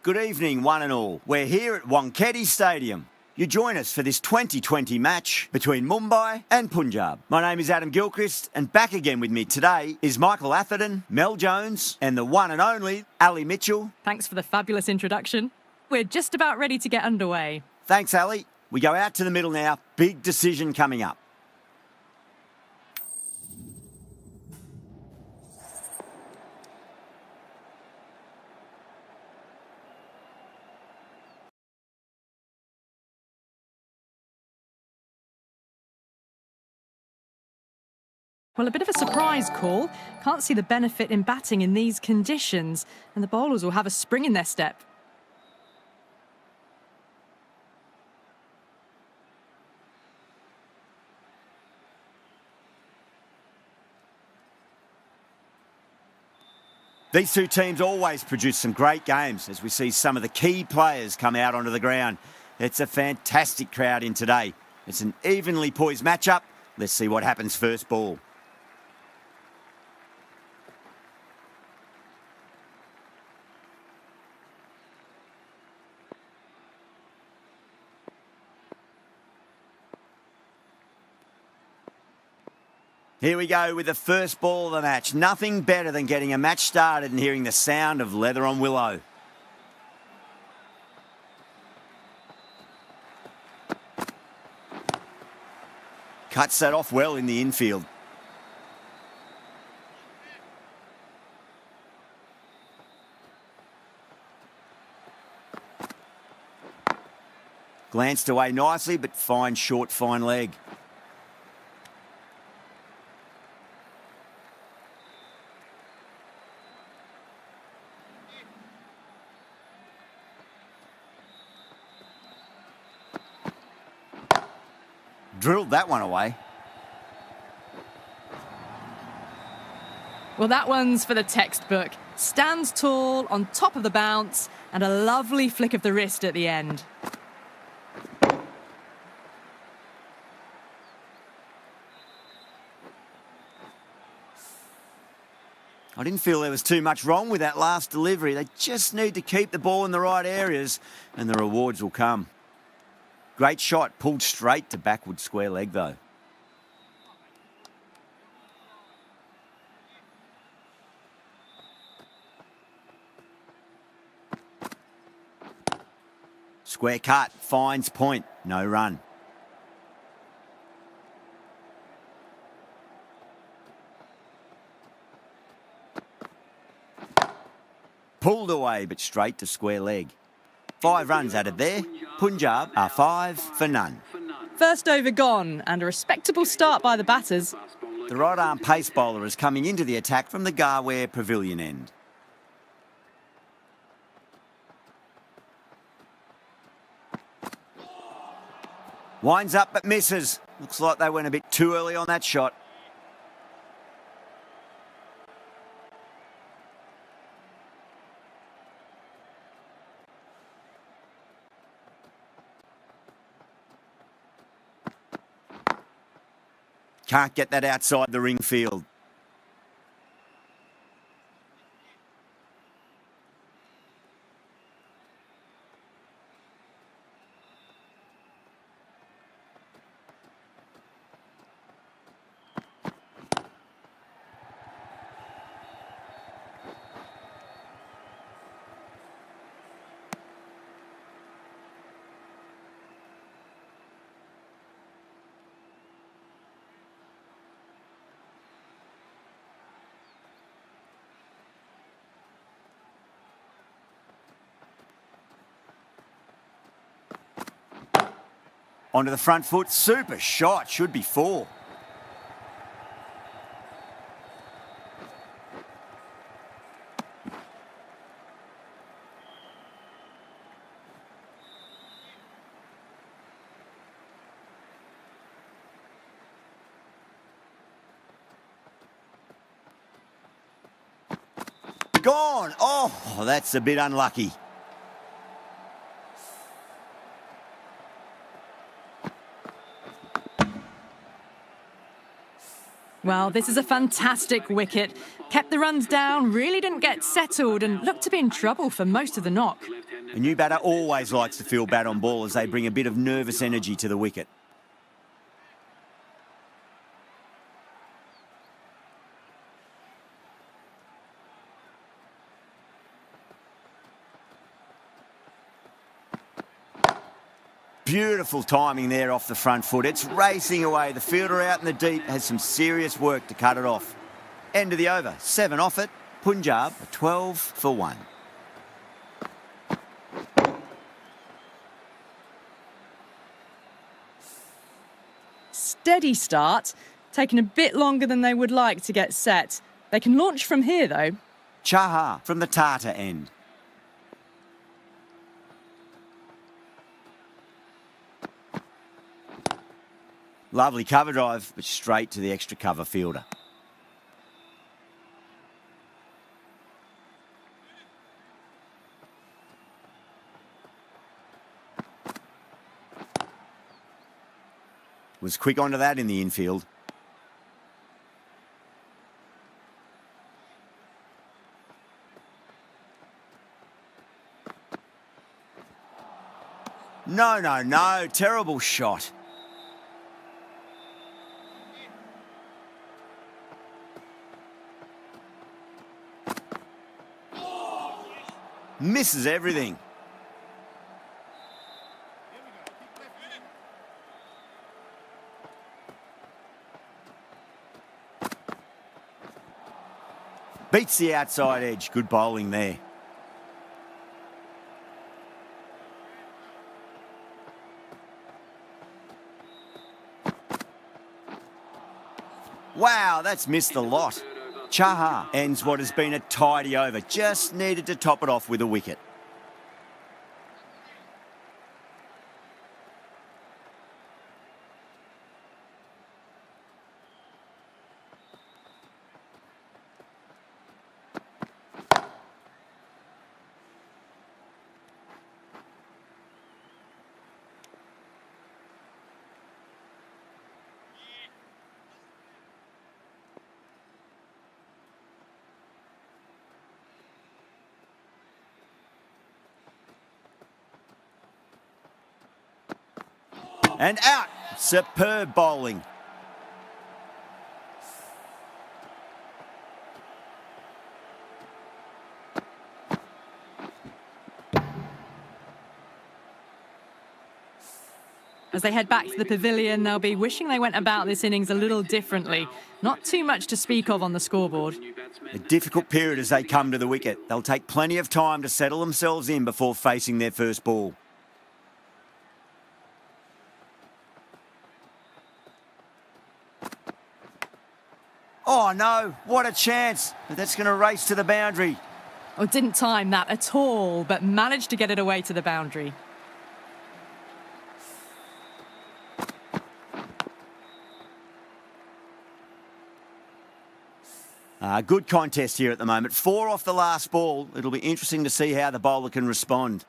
Good evening, one and all. We're here at Wankhede Stadium. You join us for this 2020 match between Mumbai and Punjab. My name is Adam Gilchrist, and back again with me today is Michael Atherton, Mel Jones, and the one and only Ali Mitchell. Thanks for the fabulous introduction. We're just about ready to get underway. Thanks, Ali. We go out to the middle now. Big decision coming up. Well, a bit of a surprise call. Can't see the benefit in batting in these conditions, and the bowlers will have a spring in their step. These two teams always produce some great games as we see some of the key players come out onto the ground. It's a fantastic crowd in today. It's an evenly poised matchup. Let's see what happens first ball. Here we go with the first ball of the match. Nothing better than getting a match started and hearing the sound of leather on willow. Cuts that off well in the infield. Glanced away nicely, but fine short, fine leg. Drilled that one away. Well, that one's for the textbook. Stands tall, on top of the bounce, and a lovely flick of the wrist at the end. I didn't feel there was too much wrong with that last delivery. They just need to keep the ball in the right areas, and the rewards will come. Great shot, pulled straight to backward square leg though. Square cut, finds point, no run. Pulled away, but straight to square leg. 5 runs added there. Punjab are 5 for none. First over gone, and a respectable start by the batters. The right-arm pace bowler is coming into the attack from the Garware Pavilion end. Winds up but misses. Looks like they went a bit too early on that shot. Can't get that outside the ring field. Onto the front foot, super shot, should be 4. Gone! Oh, that's a bit unlucky. Well, this is a fantastic wicket. Kept the runs down, really didn't get settled and looked to be in trouble for most of the knock. A new batter always likes to feel bat on ball as they bring a bit of nervous energy to the wicket. Beautiful timing there off the front foot. It's racing away. The fielder out in the deep has some serious work to cut it off. End of the over. 7 off it. Punjab, a 12 for 1. Steady start, taking a bit longer than they would like to get set. They can launch from here, though. Chahal from the Tata end. Lovely cover drive, but straight to the extra cover fielder. Was quick onto that in the infield. No. Terrible shot. Misses everything. Beats the outside edge. Good bowling there. Wow, that's missed the lot. Chahal ends what has been a tidy over. Just needed to top it off with a wicket. And out. Superb bowling. As they head back to the pavilion, they'll be wishing they went about this innings a little differently. Not too much to speak of on the scoreboard. A difficult period as they come to the wicket. They'll take plenty of time to settle themselves in before facing their first ball. Oh no, what a chance. But that's going to race to the boundary. Oh, didn't time that at all, but managed to get it away to the boundary. Good contest here at the moment. 4 off the last ball. It'll be interesting to see how the bowler can respond.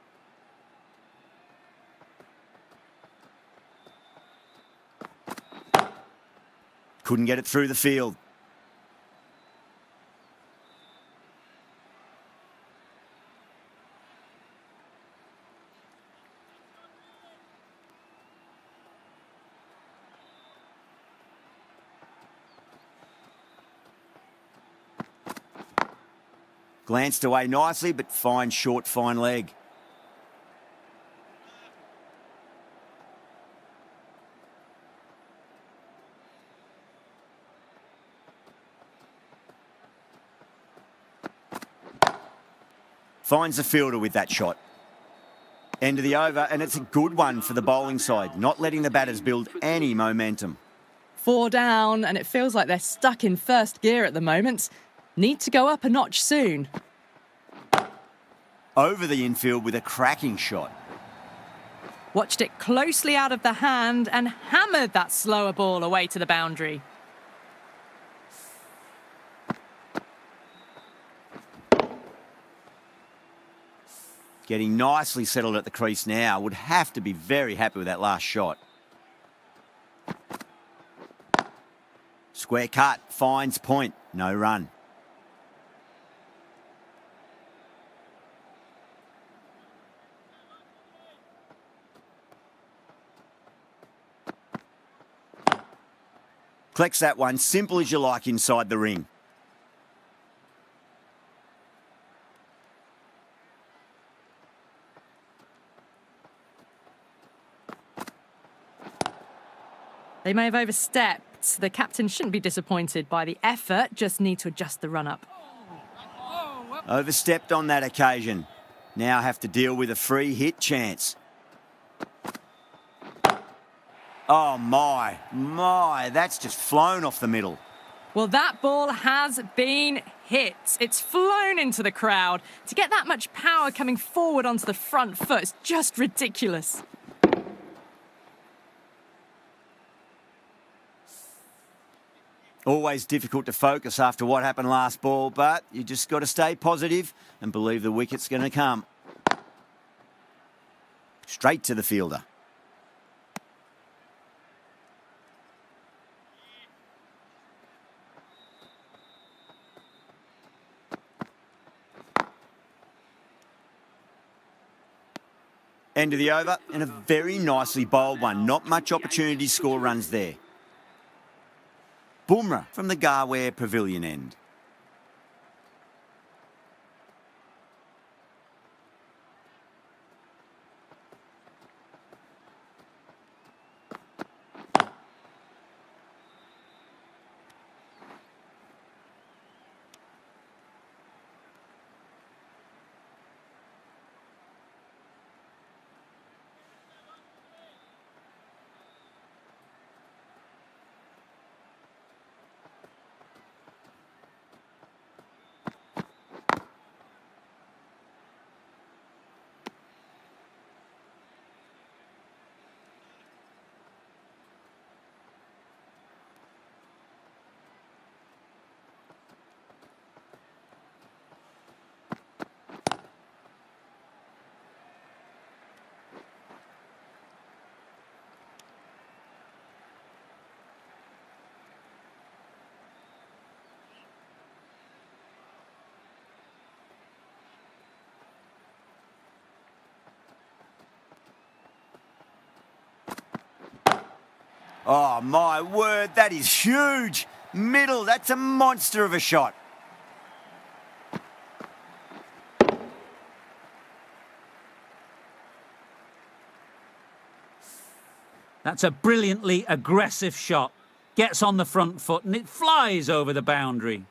Couldn't get it through the field. Glanced away nicely, but fine short, fine leg. Finds the fielder with that shot. End of the over, and it's a good one for the bowling side, not letting the batters build any momentum. 4 down, and it feels like they're stuck in first gear at the moment. Need to go up a notch soon. Over the infield with a cracking shot. Watched it closely out of the hand and hammered that slower ball away to the boundary. Getting nicely settled at the crease now. Would have to be very happy with that last shot. Square cut, finds point, no run. Collects that one, simple as you like inside the ring. They may have overstepped. The captain shouldn't be disappointed by the effort, just need to adjust the run-up. Overstepped on that occasion. Now have to deal with a free hit chance. Oh my, that's just flown off the middle. Well, that ball has been hit. It's flown into the crowd. To get that much power coming forward onto the front foot is just ridiculous. Always difficult to focus after what happened last ball, but you just got to stay positive and believe the wicket's going to come. Straight to the fielder. End of the over, and a very nicely bowled one. Not much opportunity to score runs there. Bumrah from the Garware Pavilion end. Oh, my word, that is huge. Middle, that's a monster of a shot. That's a brilliantly aggressive shot. Gets on the front foot and it flies over the boundary.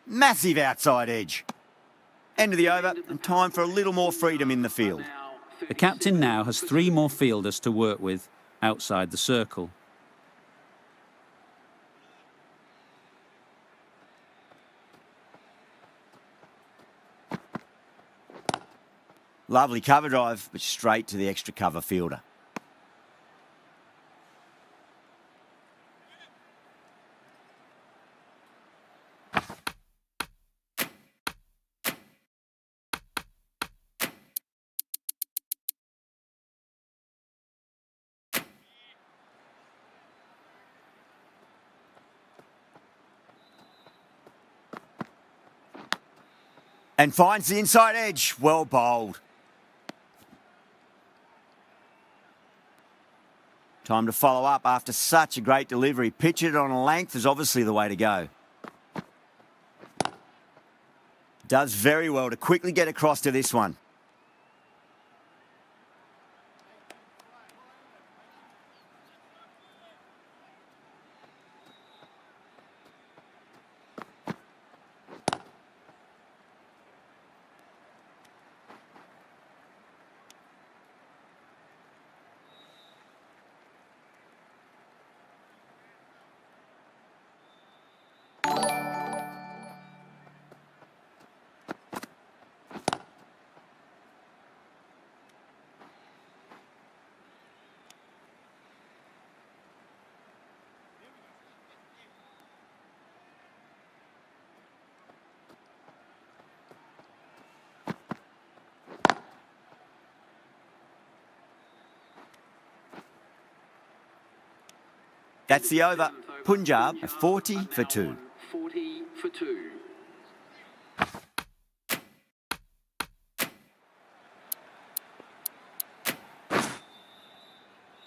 Massive outside edge. End of the over, and time for a little more freedom in the field. The captain now has 3 more fielders to work with outside the circle. Lovely cover drive, but straight to the extra cover fielder. And finds the inside edge. Well bowled. Time to follow up after such a great delivery. Pitch it on a length is obviously the way to go. Does very well to quickly get across to this one. That's the over. Punjab are 40 for 2. 40 for 2.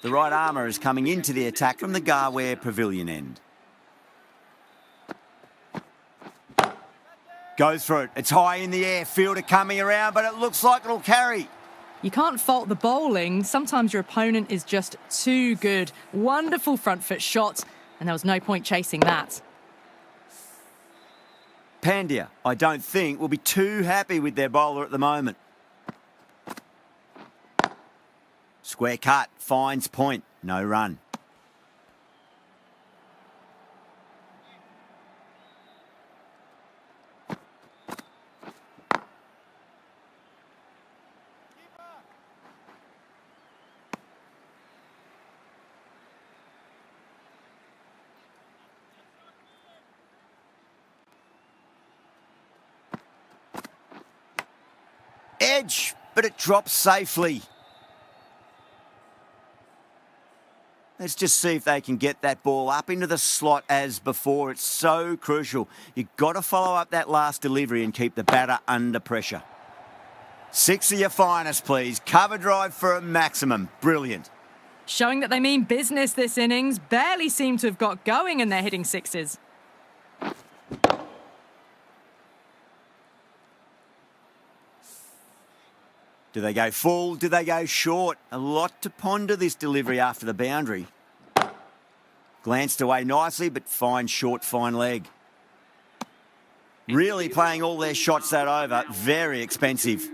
The right armour is coming into the attack from the Garware Pavilion end. Goes for it. It's high in the air. Fielder coming around, but it looks like it'll carry. You can't fault the bowling. Sometimes your opponent is just too good. Wonderful front foot shot, and there was no point chasing that. Pandya, I don't think, will be too happy with their bowler at the moment. Square cut, finds point, no run. Edge, but it drops safely. Let's just see if they can get that ball up into the slot as before. It's so crucial. You've got to follow up that last delivery and keep the batter under pressure. 6 of your finest, please. Cover drive for a maximum. Brilliant. Showing that they mean business this innings. Barely seem to have got going and they're hitting sixes. Do they go full? Do they go short? A lot to ponder this delivery after the boundary. Glanced away nicely, but fine short, fine leg. Really playing all their shots that over. Very expensive.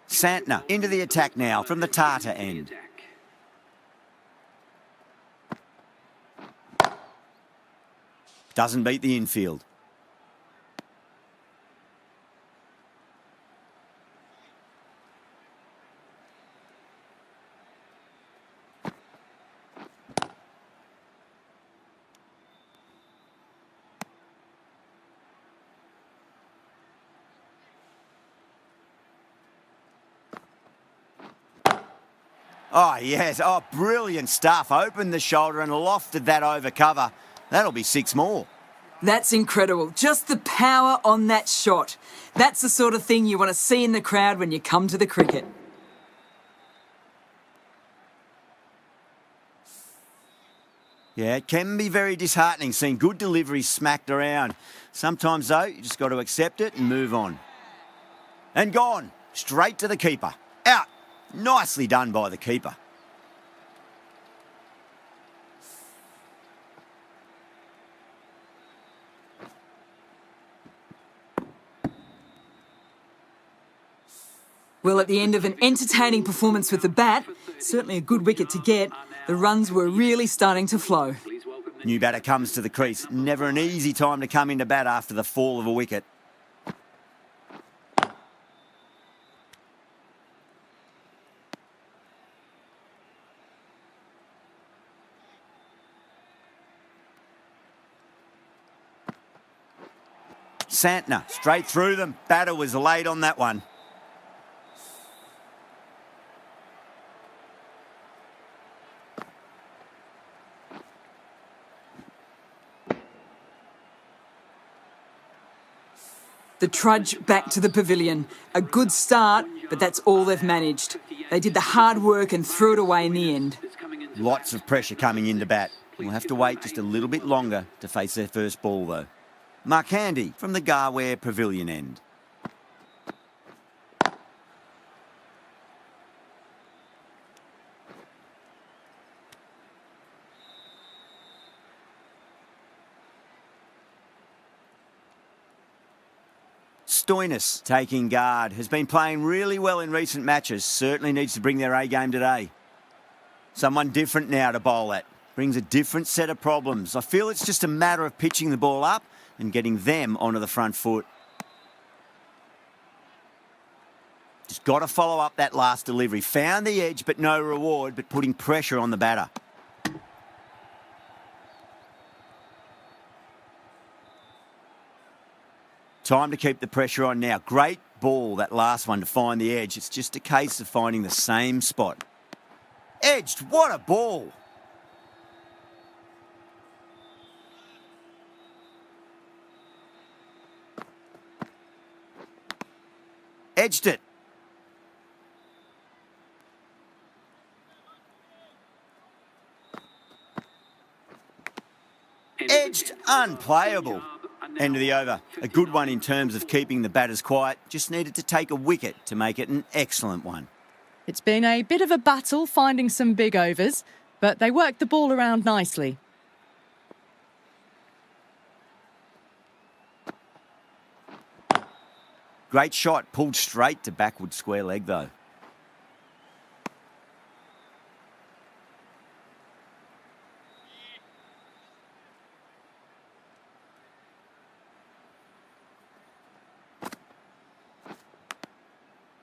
Santner into the attack now from the Tata end. Doesn't beat the infield. Oh, yes. Oh, brilliant stuff. Opened the shoulder and lofted that over cover. That'll be 6 more. That's incredible. Just the power on that shot. That's the sort of thing you want to see in the crowd when you come to the cricket. Yeah, it can be very disheartening seeing good deliveries smacked around. Sometimes, though, you just got to accept it and move on. And gone. Straight to the keeper. Out. Nicely done by the keeper. Well, at the end of an entertaining performance with the bat, certainly a good wicket to get, the runs were really starting to flow. New batter comes to the crease. Never an easy time to come into bat after the fall of a wicket. Santner, straight through them. Batter was late on that one. The trudge back to the pavilion. A good start, but that's all they've managed. They did the hard work and threw it away in the end. Lots of pressure coming into bat. We'll have to wait just a little bit longer to face their first ball, though. Wankhede from the Garware Pavilion end. Stoinis taking guard. Has been playing really well in recent matches. Certainly needs to bring their A game today. Someone different now to bowl at. Brings a different set of problems. I feel it's just a matter of pitching the ball up and getting them onto the front foot. Just got to follow up that last delivery. Found the edge, but no reward, but putting pressure on the batter. Time to keep the pressure on now. Great ball, that last one, to find the edge. It's just a case of finding the same spot. Edged, what a ball. Edged it. Edged, unplayable. End of the over. A good one in terms of keeping the batters quiet. Just needed to take a wicket to make it an excellent one. It's been a bit of a battle finding some big overs, but they worked the ball around nicely. Great shot, pulled straight to backward square leg though.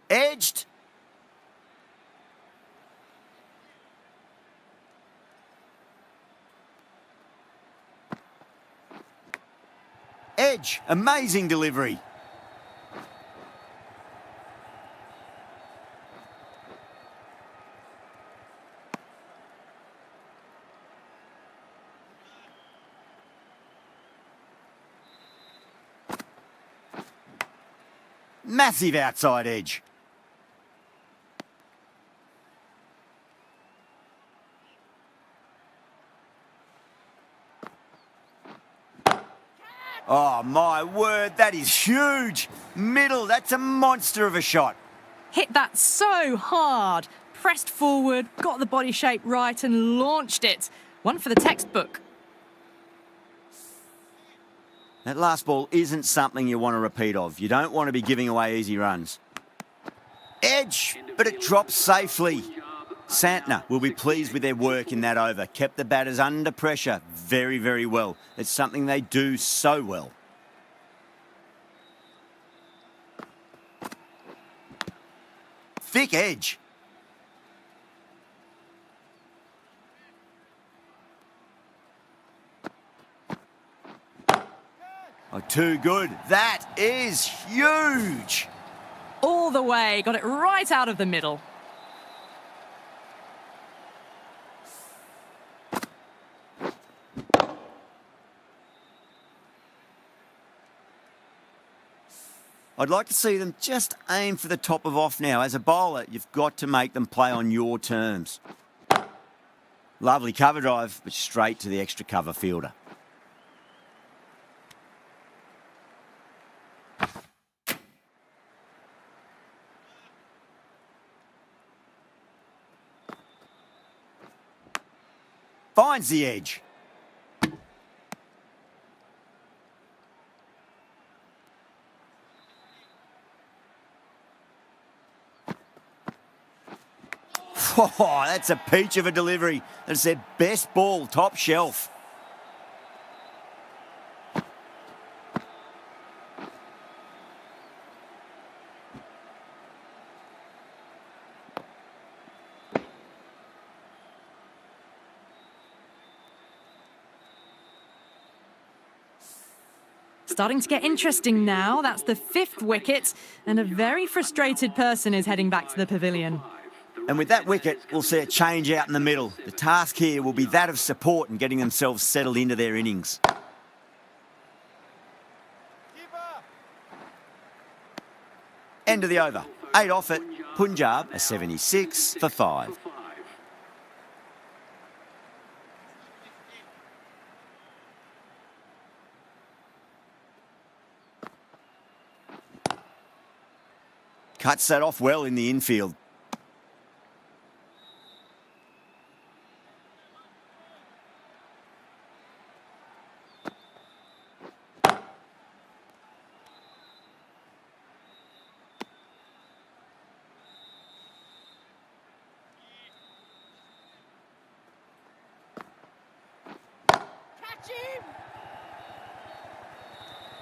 Edged. Edge, amazing delivery. Massive outside edge. Oh, my word, that is huge. Middle, that's a monster of a shot. Hit that so hard. Pressed forward, got the body shape right and launched it. One for the textbook. That last ball isn't something you want to repeat of. You don't want to be giving away easy runs. Edge, but it drops safely. Santner will be pleased with their work in that over. Kept the batters under pressure very, very well. It's something they do so well. Thick edge. Oh, too good. That is huge. All the way, got it right out of the middle. I'd like to see them just aim for the top of off now. As a bowler, you've got to make them play on your terms. Lovely cover drive, but straight to the extra cover fielder. Finds the edge. Oh, that's a peach of a delivery. That's their best ball, top shelf. Starting to get interesting now. That's the 5th wicket, and a very frustrated person is heading back to the pavilion. And with that wicket, we'll see a change out in the middle. The task here will be that of support and getting themselves settled into their innings. End of the over. 8 off it. Punjab a 76 for 5. Cuts that off well in the infield.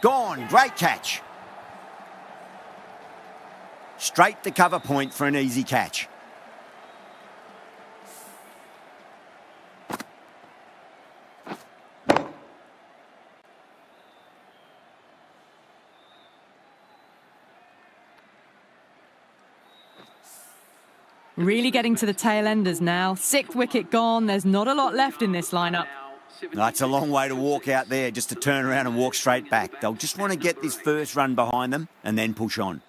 Gone, great catch. Straight to cover point for an easy catch. Really getting to the tail enders now. 6th wicket gone. There's not a lot left in this lineup. That's a long way to walk out there just to turn around and walk straight back. They'll just want to get this first run behind them and then push on.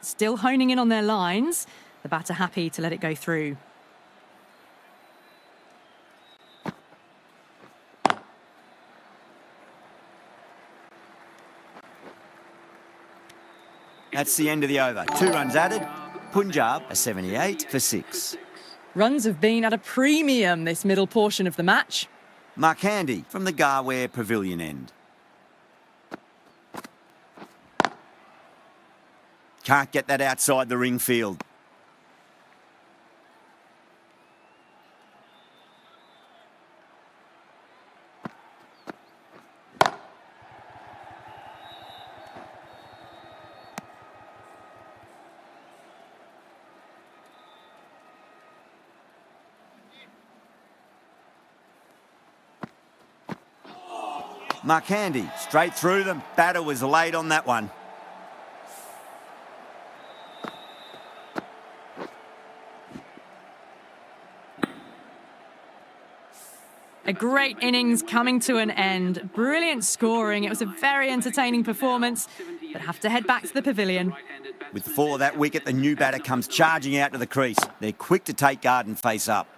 Still honing in on their lines. The batter happy to let it go through. That's the end of the over. 2 runs added. Punjab are 78 for 6. Runs have been at a premium this middle portion of the match. Wankhede from the Garware Pavilion end. Can't get that outside the ring field. Wankhede straight through them. Batter was late on that one. A great innings coming to an end. Brilliant scoring. It was a very entertaining performance, but have to head back to the pavilion. With the fall of that wicket, the new batter comes charging out to the crease. They're quick to take guard and face up.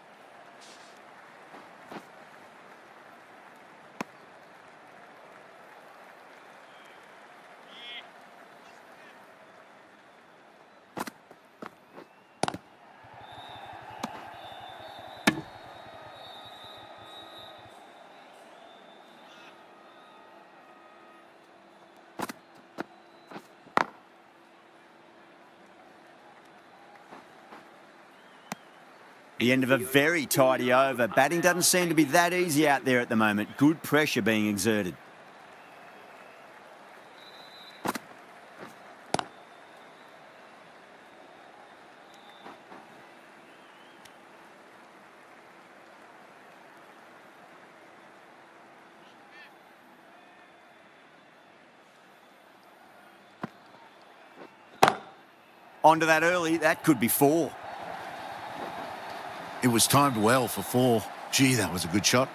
The end of a very tidy over. Batting doesn't seem to be that easy out there at the moment. Good pressure being exerted. Onto that early, that could be 4. It was timed well for 4. Gee, that was a good shot.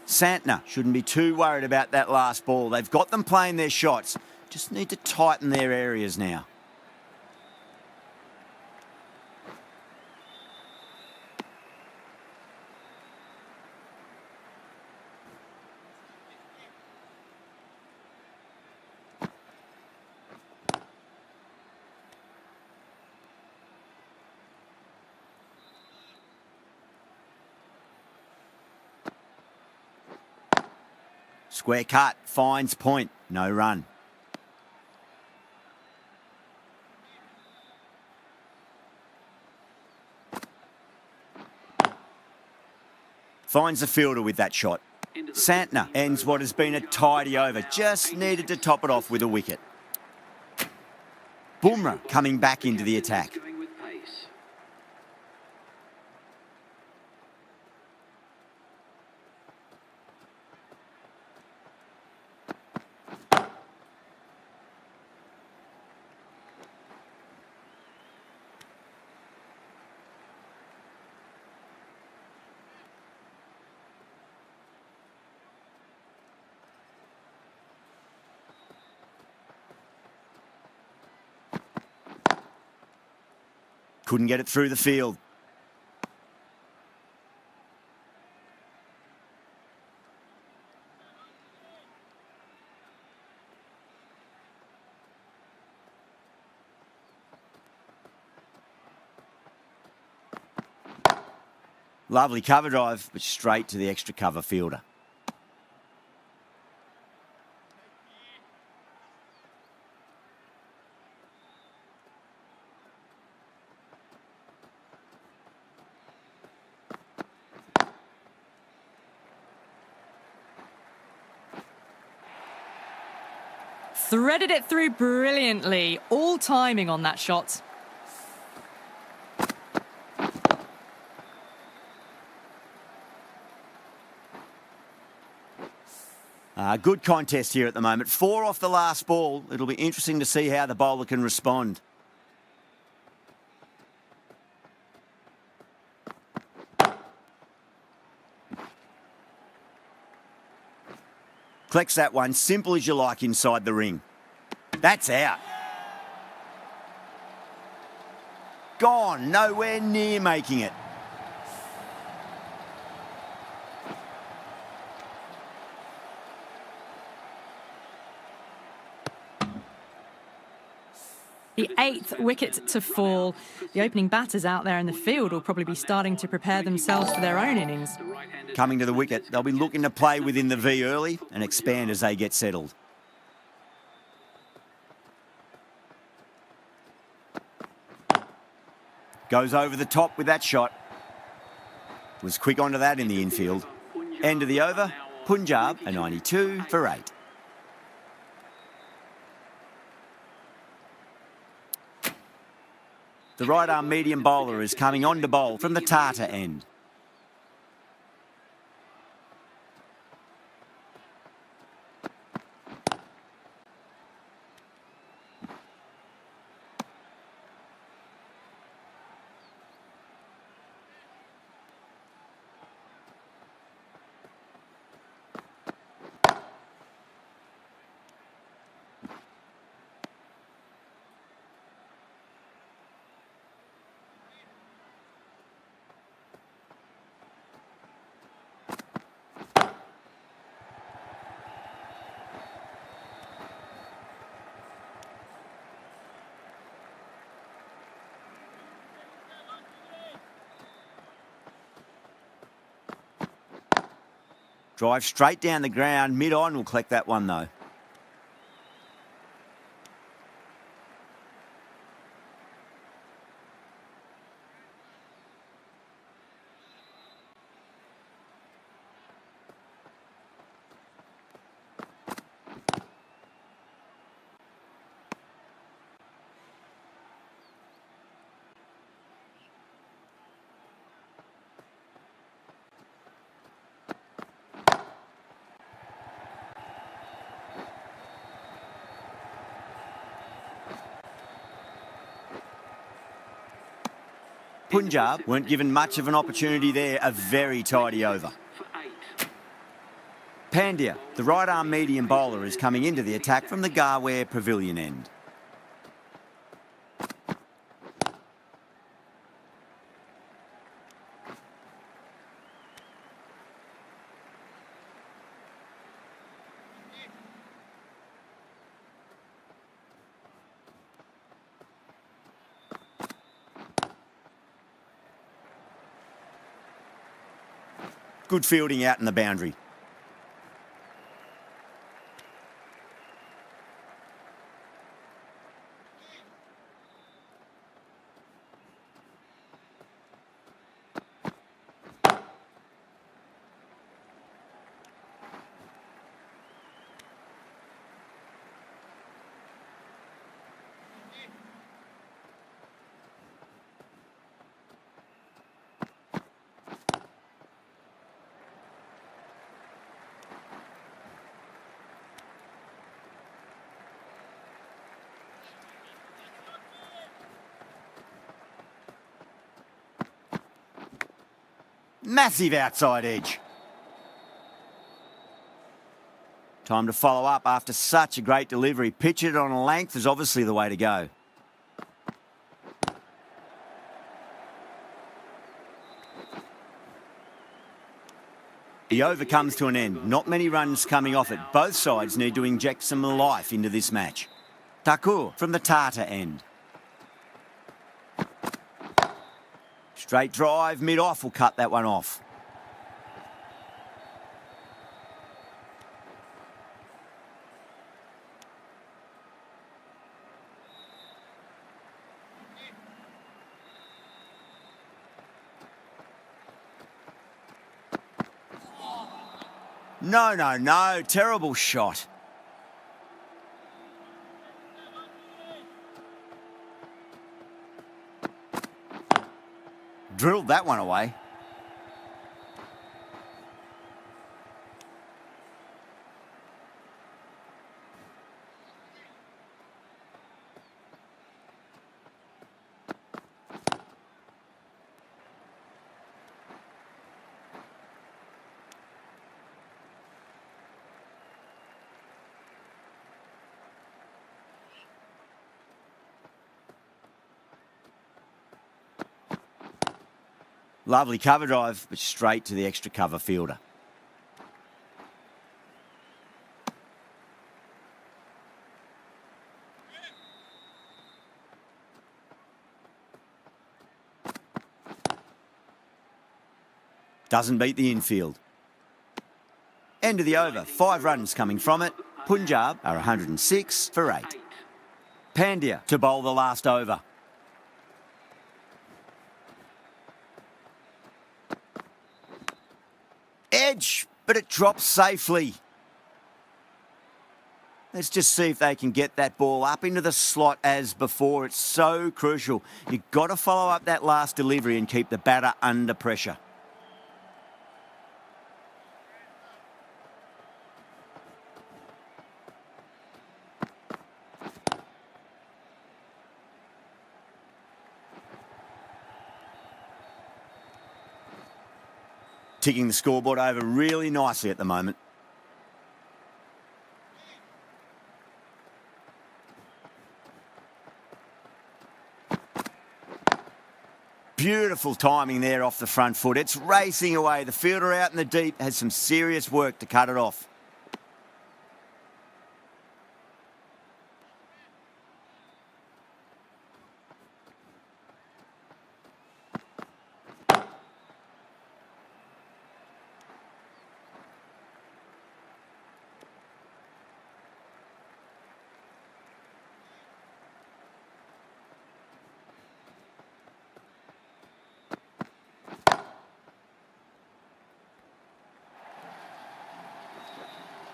Santner shouldn't be too worried about that last ball. They've got them playing their shots. Just need to tighten their areas now. Square cut, finds point, no run. Finds the fielder with that shot. Santner ends what has been a tidy over. Just needed to top it off with a wicket. Bumrah coming back into the attack. Couldn't get it through the field. Lovely cover drive, but straight to the extra cover fielder. Threaded it through brilliantly. All timing on that shot. Good contest here at the moment. 4 off the last ball. It'll be interesting to see how the bowler can respond. Collects that one simple as you like inside the ring. That's out. Gone, nowhere near making it. The 8th wicket to fall. The opening batters out there in the field will probably be starting to prepare themselves for their own innings. Coming to the wicket, they'll be looking to play within the V early and expand as they get settled. Goes over the top with that shot. Was quick onto that in the infield. End of the over, Punjab a 92 for 8. The right-arm medium bowler is coming on to bowl from the Tata end. Drive straight down the ground, mid-on will collect that one though. Punjab weren't given much of an opportunity there, a very tidy over. Pandya, the right-arm medium bowler, is coming into the attack from the Garware Pavilion end. Good fielding out in the boundary. Massive outside edge. Time to follow up after such a great delivery. Pitch it on a length is obviously the way to go. The over comes to an end. Not many runs coming off it. Both sides need to inject some life into this match. Thakur from the Tata end. Straight drive, mid-off will cut that one off. No, terrible shot. Drilled that one away. Lovely cover drive, but straight to the extra cover fielder. Doesn't beat the infield. End of the over, 5 runs coming from it. Punjab are 106 for 8. Pandya to bowl the last over. Edge, but it drops safely. Let's just see if they can get that ball up into the slot as before. It's so crucial. You've got to follow up that last delivery and keep the batter under pressure. Ticking the scoreboard over really nicely at the moment. Beautiful timing there off the front foot. It's racing away. The fielder out in the deep has some serious work to cut it off.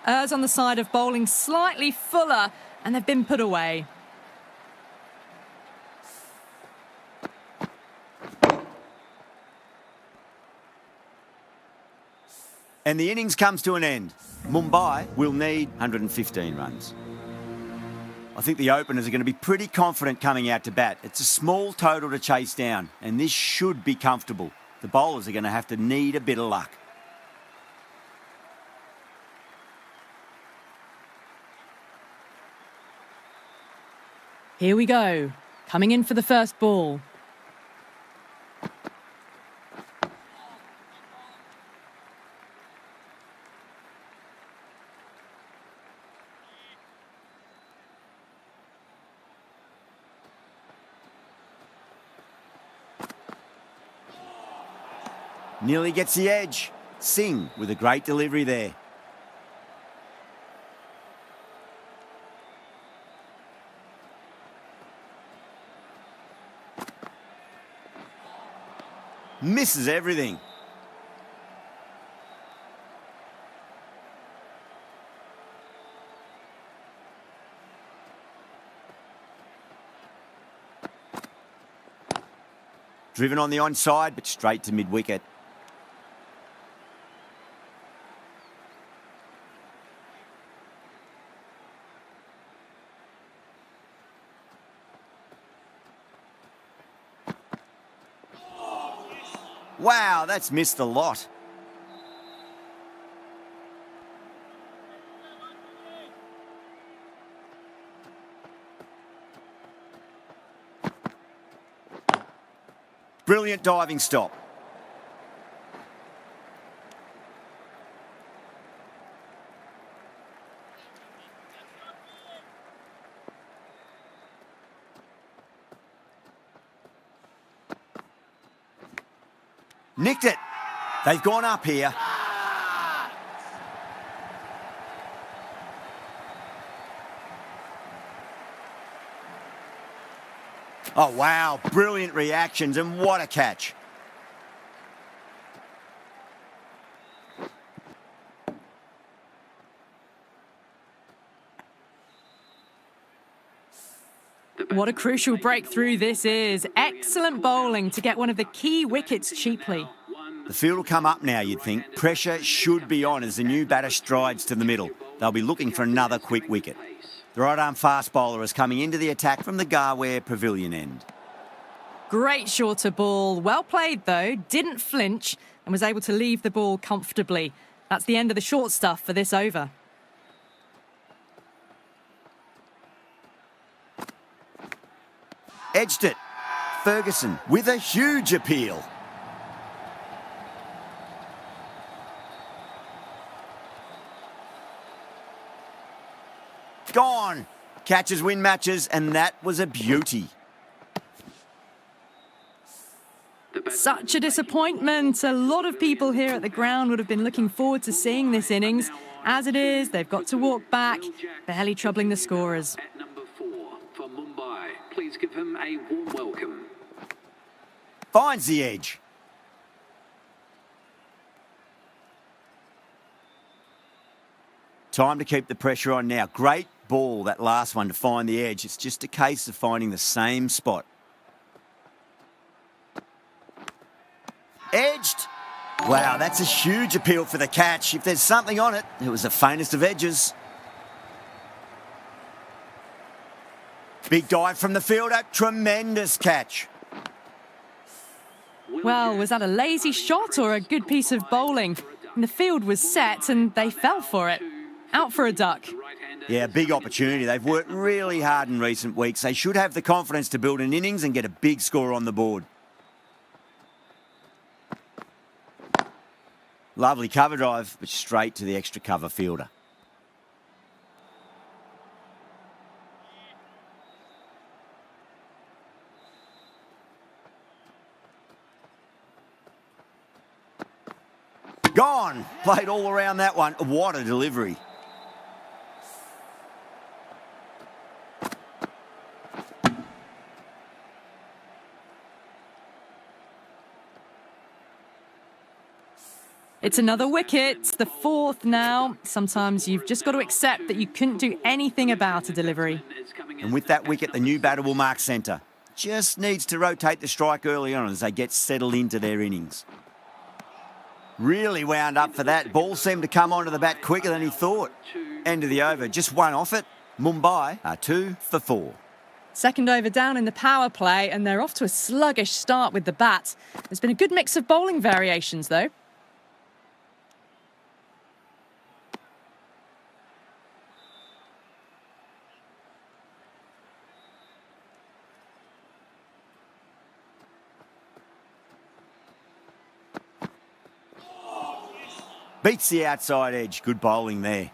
Errs on the side of bowling slightly fuller, and they've been put away. And the innings comes to an end. Mumbai will need 115 runs. I think the openers are going to be pretty confident coming out to bat. It's a small total to chase down, and this should be comfortable. The bowlers are going to have to need a bit of luck. Here we go. Coming in for the first ball. Nearly gets the edge. Singh with a great delivery there. Misses everything. Driven on the onside, but straight to mid-wicket. Wow, that's missed a lot. Brilliant diving stop. Nicked it. They've gone up here. Oh, wow. Brilliant reactions, and what a catch. What a crucial breakthrough this is. Excellent bowling to get one of the key wickets cheaply. The field will come up now, you'd think. Pressure should be on as the new batter strides to the middle. They'll be looking for another quick wicket. The right-arm fast bowler is coming into the attack from the Garware Pavilion end. Great shorter ball. Well played, though. Didn't flinch and was able to leave the ball comfortably. That's the end of the short stuff for this over. Edged it. Ferguson with a huge appeal. Gone. Catches win matches, and that was a beauty. Such a disappointment. A lot of people here at the ground would have been looking forward to seeing this innings. As it is, they've got to walk back, barely troubling the scorers. At number 4 for Mumbai. Please give him a warm welcome. Finds the edge. Time to keep the pressure on now. Great ball, that last one, to find the edge. It's just a case of finding the same spot. Edged. Wow, that's a huge appeal for the catch. If there's something on it, it was the faintest of edges. Big dive from the fielder. Tremendous catch. Well, was that a lazy shot or a good piece of bowling? The field was set and they fell for it. Out for a duck. Yeah, big opportunity. They've worked really hard in recent weeks. They should have the confidence to build an innings and get a big score on the board. Lovely cover drive, but straight to the extra cover fielder. Gone. Played all around that one. What a delivery. It's another wicket, the 4th now. Sometimes you've just got to accept that you couldn't do anything about a delivery. And with that wicket, the new batter will mark centre. Just needs to rotate the strike early on as they get settled into their innings. Really wound up for that. Ball seemed to come onto the bat quicker than he thought. End of the over, just one off it. Mumbai are 2 for 4. Second over down in the power play, and they're off to a sluggish start with the bat. There's been a good mix of bowling variations, though. Beats the outside edge. Good bowling there.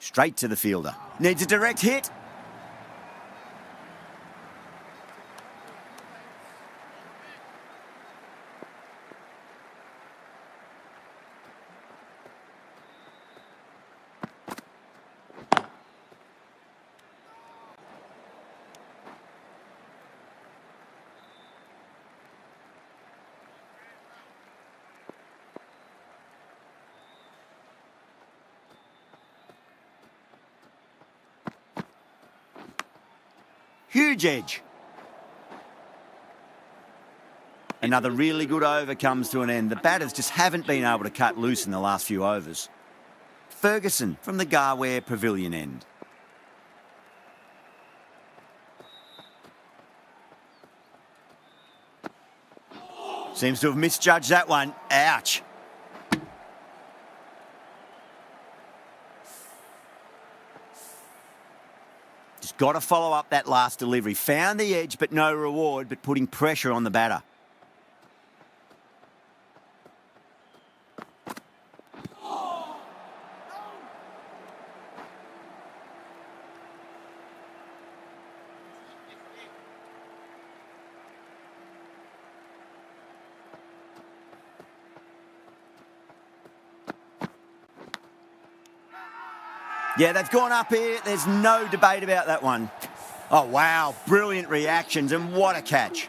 Straight to the fielder. Needs a direct hit. Huge edge. Another really good over comes to an end. The batters just haven't been able to cut loose in the last few overs. Ferguson from the Garware Pavilion end. Seems to have misjudged that one. Ouch. Just got to follow up that last delivery. Found the edge, but no reward, but putting pressure on the batter. Yeah, they've gone up here. There's no debate about that one. Oh, wow. Brilliant reactions, and what a catch.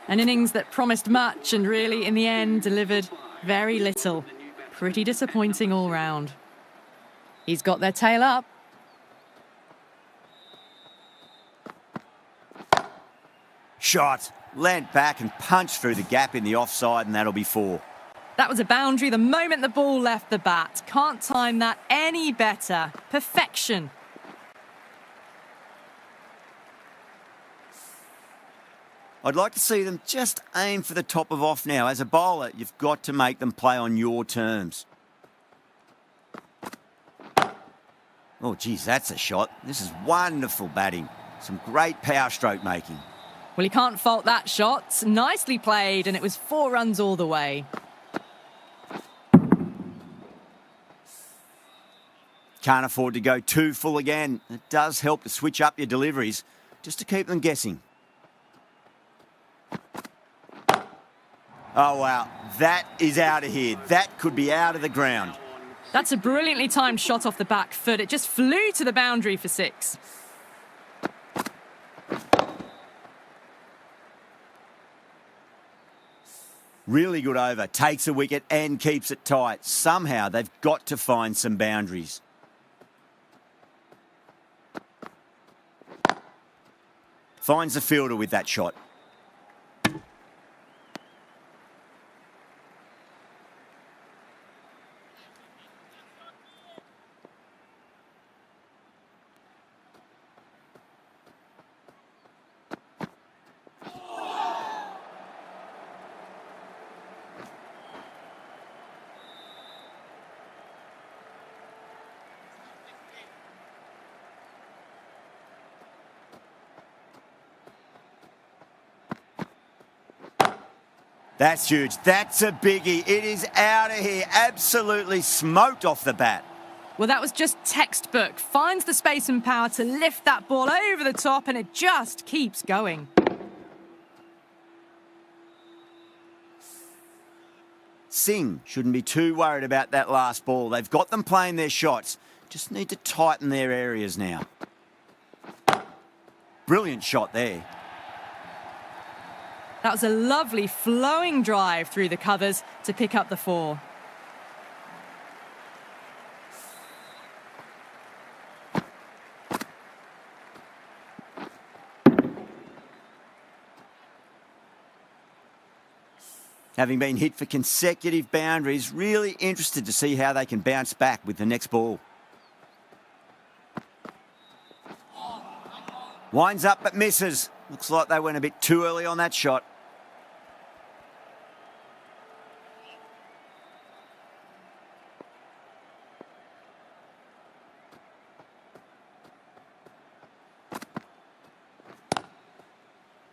An innings that promised much and really, in the end, delivered very little. Pretty disappointing all round. He's got their tail up. Shot. Leant back and punched through the gap in the offside, and that'll be 4. That was a boundary the moment the ball left the bat. Can't time that any better. Perfection. I'd like to see them just aim for the top of off now. As a bowler, you've got to make them play on your terms. Oh, geez, that's a shot. This is wonderful batting. Some great power stroke making. Well, you can't fault that shot. Nicely played, and it was 4 runs all the way. Can't afford to go too full again. It does help to switch up your deliveries, just to keep them guessing. Oh, wow. That is out of here. That could be out of the ground. That's a brilliantly timed shot off the back foot. It just flew to the boundary for 6. Really good over. Takes a wicket and keeps it tight. Somehow they've got to find some boundaries. Finds the fielder with that shot. That's huge. That's a biggie. It is out of here. Absolutely smoked off the bat. Well, that was just textbook. Finds the space and power to lift that ball over the top, and it just keeps going. Singh shouldn't be too worried about that last ball. They've got them playing their shots. Just need to tighten their areas now. Brilliant shot there. That was a lovely flowing drive through the covers to pick up the 4. Having been hit for consecutive boundaries, really interested to see how they can bounce back with the next ball. Winds up but misses. Looks like they went a bit too early on that shot.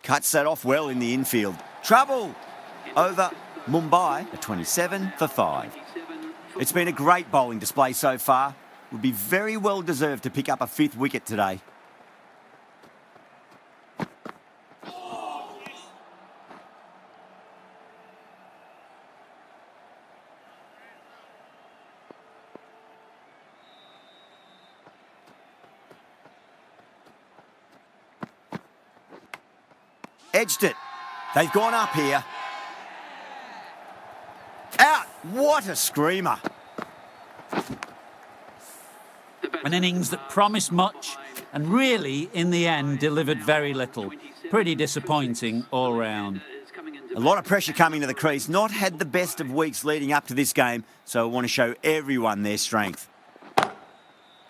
Cuts that off well in the infield. Trouble over Mumbai at 27 for 5. It's been a great bowling display so far. Would be very well deserved to pick up a 5th wicket today. Edged it. They've gone up here. Out! What a screamer. An innings that promised much and really, in the end, delivered very little. Pretty disappointing all round. A lot of pressure coming to the crease. Not had the best of weeks leading up to this game, so I want to show everyone their strength.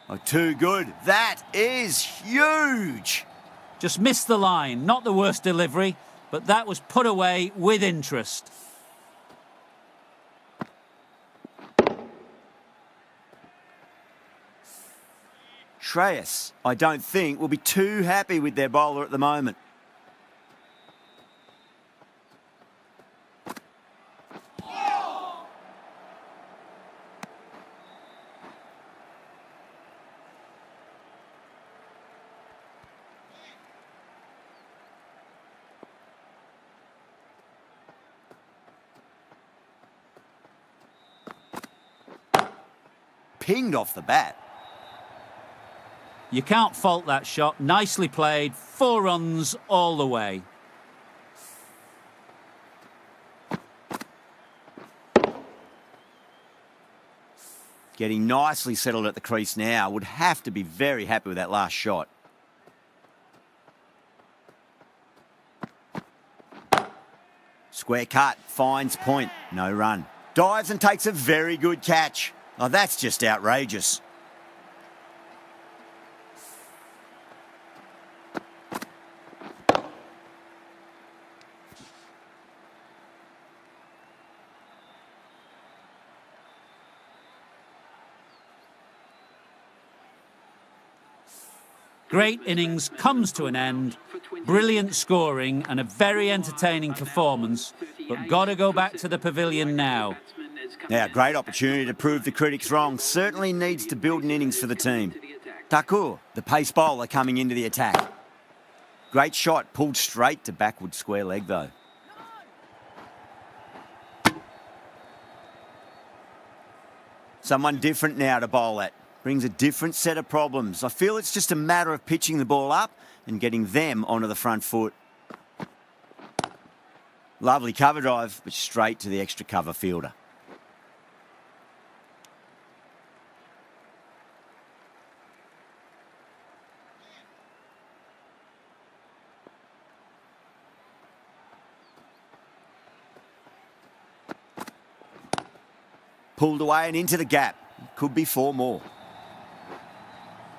Oh, too good. That is huge. Just missed the line. Not the worst delivery, but that was put away with interest. Shreyas, I don't think, will be too happy with their bowler at the moment. Pinged off the bat. You can't fault that shot. Nicely played. 4 runs all the way. Getting nicely settled at the crease now. Would have to be very happy with that last shot. Square cut. Finds point. No run. Dives and takes a very good catch. Oh, that's just outrageous. Great innings comes to an end. Brilliant scoring and a very entertaining performance, but got to go back to the pavilion now. Now, great opportunity to prove the critics wrong. Certainly needs to build an innings for the team. Thakur, the pace bowler, coming into the attack. Great shot, pulled straight to backward square leg though. Someone different now to bowl at. Brings a different set of problems. I feel it's just a matter of pitching the ball up and getting them onto the front foot. Lovely cover drive, but straight to the extra cover fielder. Pulled away and into the gap. Could be 4 more.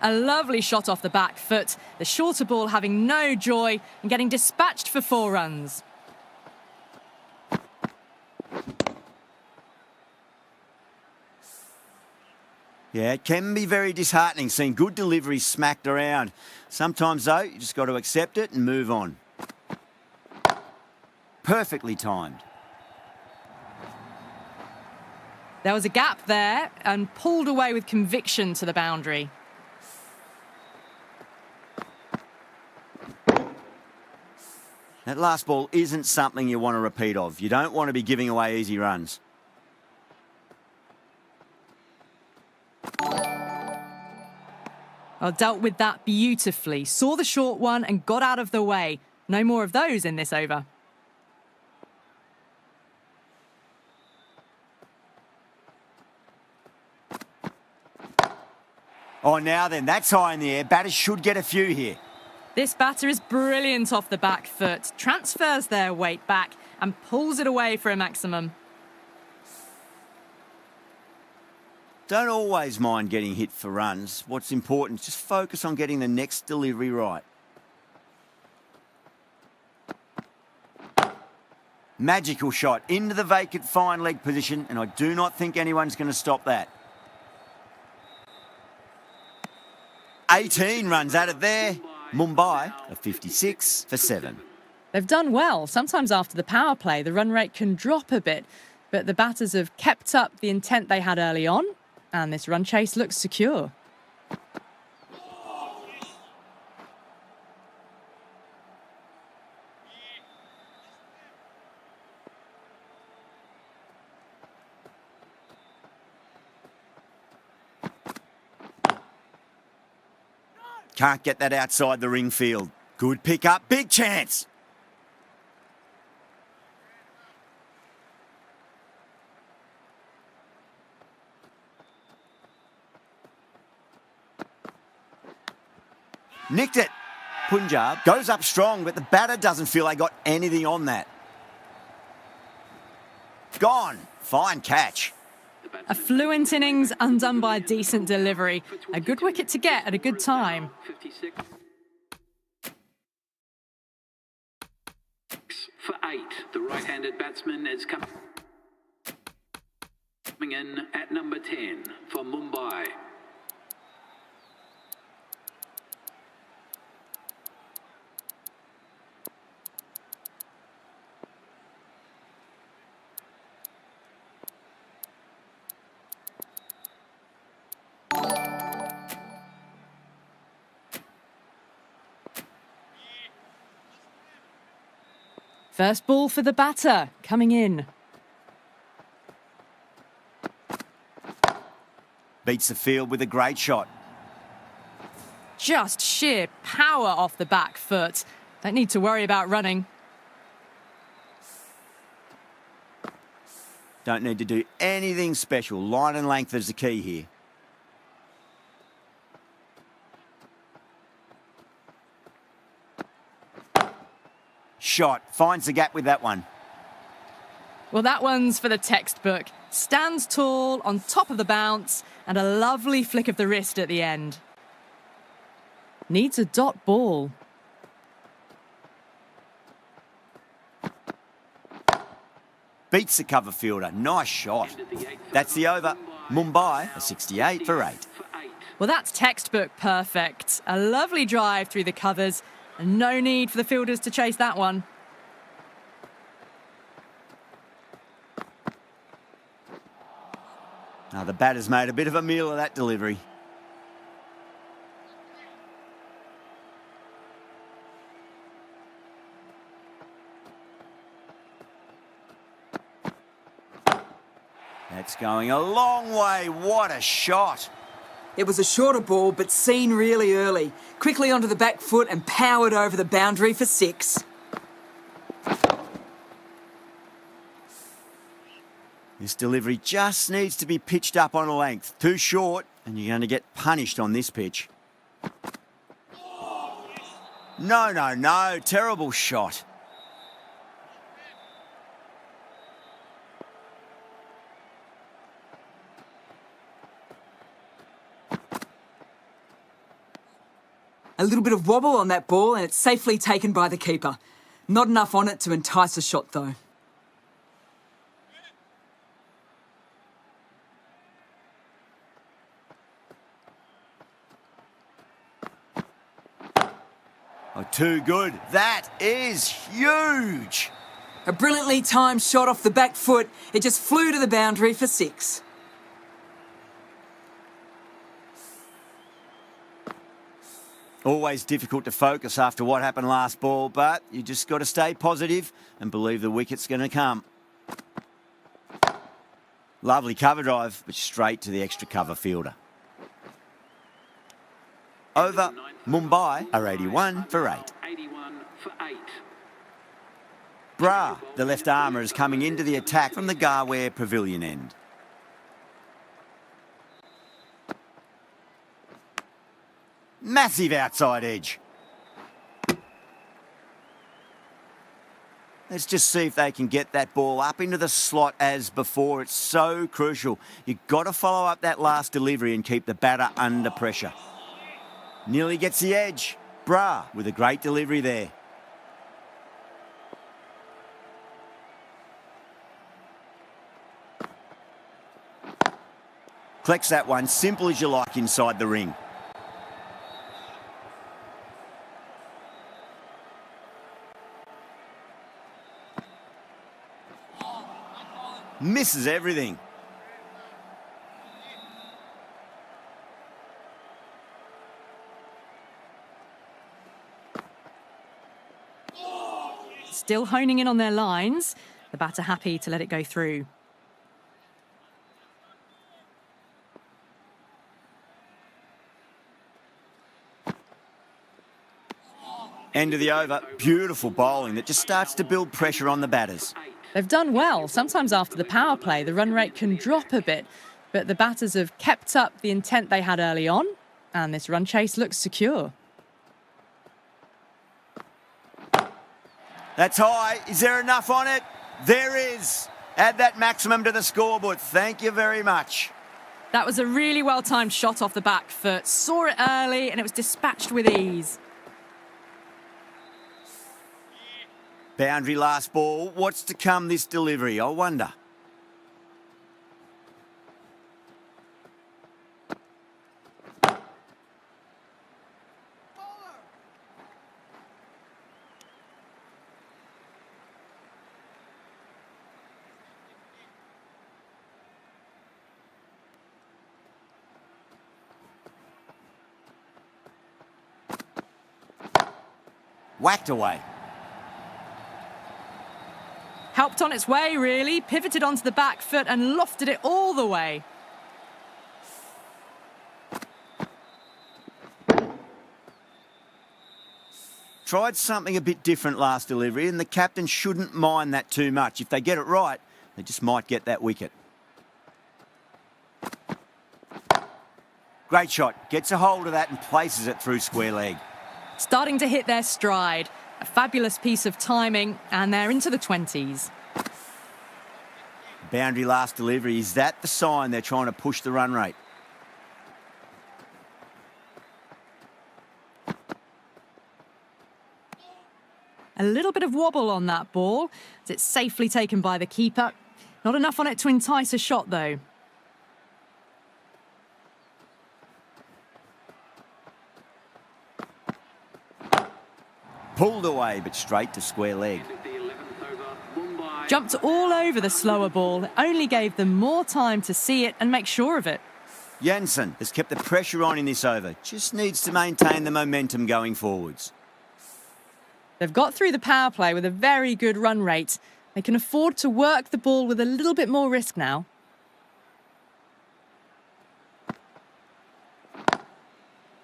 A lovely shot off the back foot. The shorter ball having no joy and getting dispatched for 4 runs. Yeah, it can be very disheartening seeing good deliveries smacked around. Sometimes, though, you just got to accept it and move on. Perfectly timed. There was a gap there and pulled away with conviction to the boundary. That last ball isn't something you want to repeat of. You don't want to be giving away easy runs. Well, dealt with that beautifully. Saw the short one and got out of the way. No more of those in this over. Oh, now then, that's high in the air. Batters should get a few here. This batter is brilliant off the back foot. Transfers their weight back and pulls it away for a maximum. Don't always mind getting hit for runs. What's important is just focus on getting the next delivery right. Magical shot into the vacant fine leg position, and I do not think anyone's going to stop that. 18 runs at it there. Mumbai are 56 for 7. They've done well. Sometimes after the power play, the run rate can drop a bit, but the batters have kept up the intent they had early on, and this run chase looks secure. Can't get that outside the ring field. Good pick up, big chance. Nicked it. Punjab goes up strong, but the batter doesn't feel they got anything on that. Gone. Fine catch. A fluent innings undone by a decent delivery. A good wicket to get at a good time. For 8, the right-handed batsman is coming in at number 10 for Mumbai. First ball for the batter, coming in. Beats the field with a great shot. Just sheer power off the back foot. Don't need to worry about running. Don't need to do anything special. Line and length is the key here. Shot. Finds the gap with that one. Well, that one's for the textbook. Stands tall, on top of the bounce, and a lovely flick of the wrist at the end. Needs a dot ball. Beats the cover fielder. Nice shot. That's the over. Mumbai are 68 for 8. Well, that's textbook perfect. A lovely drive through the covers, and no need for the fielders to chase that one. Now the batter's made a bit of a meal of that delivery. That's going a long way. What a shot. It was a shorter ball, but seen really early. Quickly onto the back foot and powered over the boundary for 6. This delivery just needs to be pitched up on a length. Too short, and you're going to get punished on this pitch. No. Terrible shot. A little bit of wobble on that ball and it's safely taken by the keeper. Not enough on it to entice a shot though. Oh, too good. That is huge. A brilliantly timed shot off the back foot. It just flew to the boundary for 6. Always difficult to focus after what happened last ball, but you just got to stay positive and believe the wicket's going to come. Lovely cover drive, but straight to the extra cover fielder. Over, Mumbai are 81 for 8. 81 for 8. Bumrah, the left armour, is coming into the attack from the Garware Pavilion end. Massive outside edge. Let's just see if they can get that ball up into the slot as before. It's so crucial. You've got to follow up that last delivery and keep the batter under pressure. Nearly gets the edge. Bumrah with a great delivery there. Collects that one, simple as you like inside the ring. Misses everything. Still honing in on their lines. The batter happy to let it go through. End of the over. Beautiful bowling that just starts to build pressure on the batters. They've done well. Sometimes after the power play, the run rate can drop a bit, but the batters have kept up the intent they had early on, and this run chase looks secure. That's high. Is there enough on it? There is. Add that maximum to the scoreboard. Thank you very much. That was a really well-timed shot off the back foot. Saw it early, and it was dispatched with ease. Boundary last ball. What's to come this delivery? I wonder. Whacked away. Helped on its way, really. Pivoted onto the back foot and lofted it all the way. Tried something a bit different last delivery, and the captain shouldn't mind that too much. If they get it right, they just might get that wicket. Great shot. Gets a hold of that and places it through square leg. Starting to hit their stride. A fabulous piece of timing, and they're into the 20s. Boundary last delivery. Is that the sign they're trying to push the run rate? A little bit of wobble on that ball, as it's safely taken by the keeper. Not enough on it to entice a shot, though. Pulled away, but straight to square leg. The 11th over, Mumbai. Jumped all over the slower ball. It only gave them more time to see it and make sure of it. Jansen has kept the pressure on in this over. Just needs to maintain the momentum going forwards. They've got through the power play with a very good run rate. They can afford to work the ball with a little bit more risk now.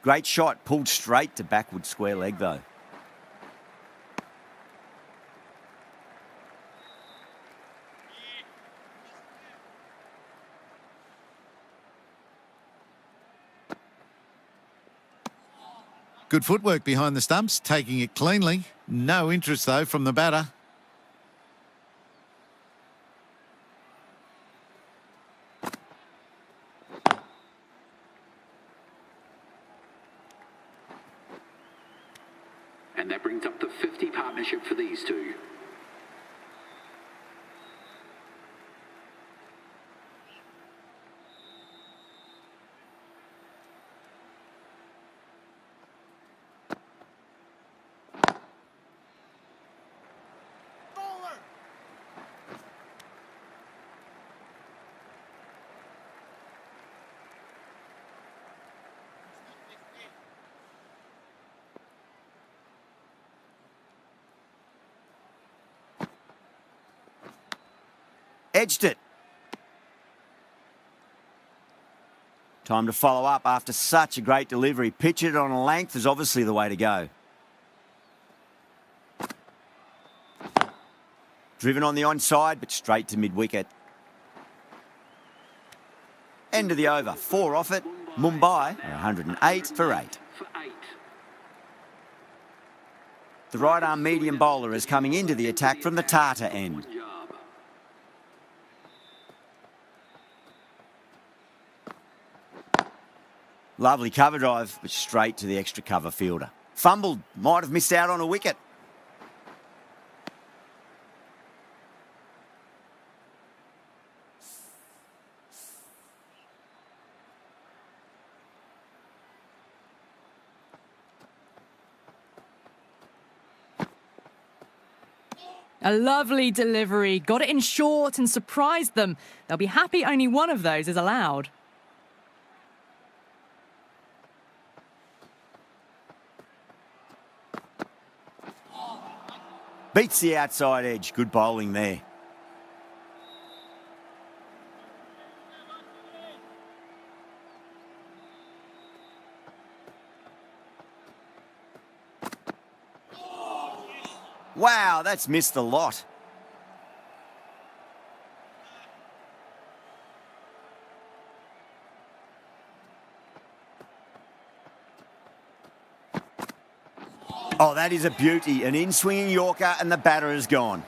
Great shot, pulled straight to backward square leg though. Good footwork behind the stumps, taking it cleanly. No interest, though, from the batter. And that brings up the 50 partnership for these two. Edged it. Time to follow up after such a great delivery. Pitch it on a length is obviously the way to go. Driven on the onside, but straight to mid-wicket. End of the over. 4 off it. Mumbai are 108 for 8. The right-arm medium bowler is coming into the attack from the Tata end. Lovely cover drive, but straight to the extra cover fielder. Fumbled, might have missed out on a wicket. A lovely delivery. Got it in short and surprised them. They'll be happy only one of those is allowed. Beats the outside edge. Good bowling there. Wow, that's missed the lot. Oh, that is a beauty. An in-swinging Yorker and the batter is gone.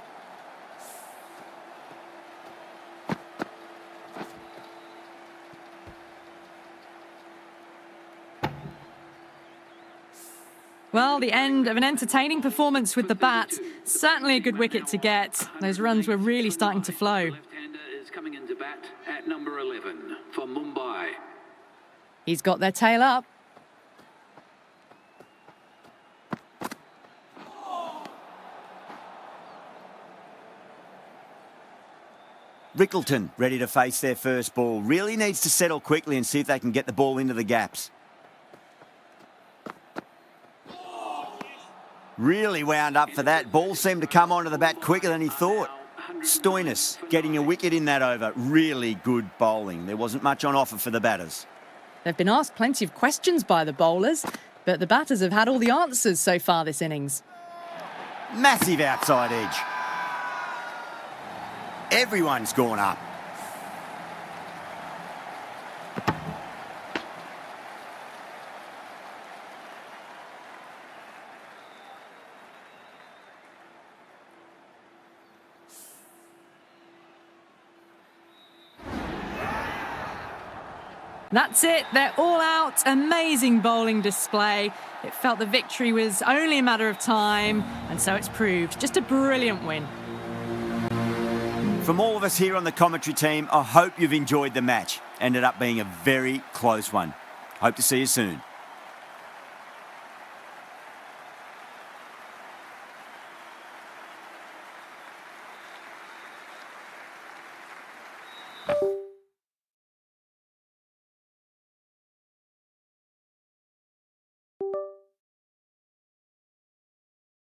Well, the end of an entertaining performance with the bat. Certainly a good wicket to get. Those runs were really starting to flow. Left-hander is coming into bat at number 11 for Mumbai. He's got their tail up. Rickleton ready to face their first ball. Really needs to settle quickly and see if they can get the ball into the gaps. Really wound up for that. Ball seemed to come onto the bat quicker than he thought. Stoinis getting a wicket in that over. Really good bowling. There wasn't much on offer for the batters. They've been asked plenty of questions by the bowlers, but the batters have had all the answers so far this innings. Massive outside edge. Everyone's gone up. That's it, they're all out. Amazing bowling display. It felt the victory was only a matter of time, and so it's proved. Just a brilliant win. From all of us here on the commentary team, I hope you've enjoyed the match. Ended up being a very close one. Hope to see you soon.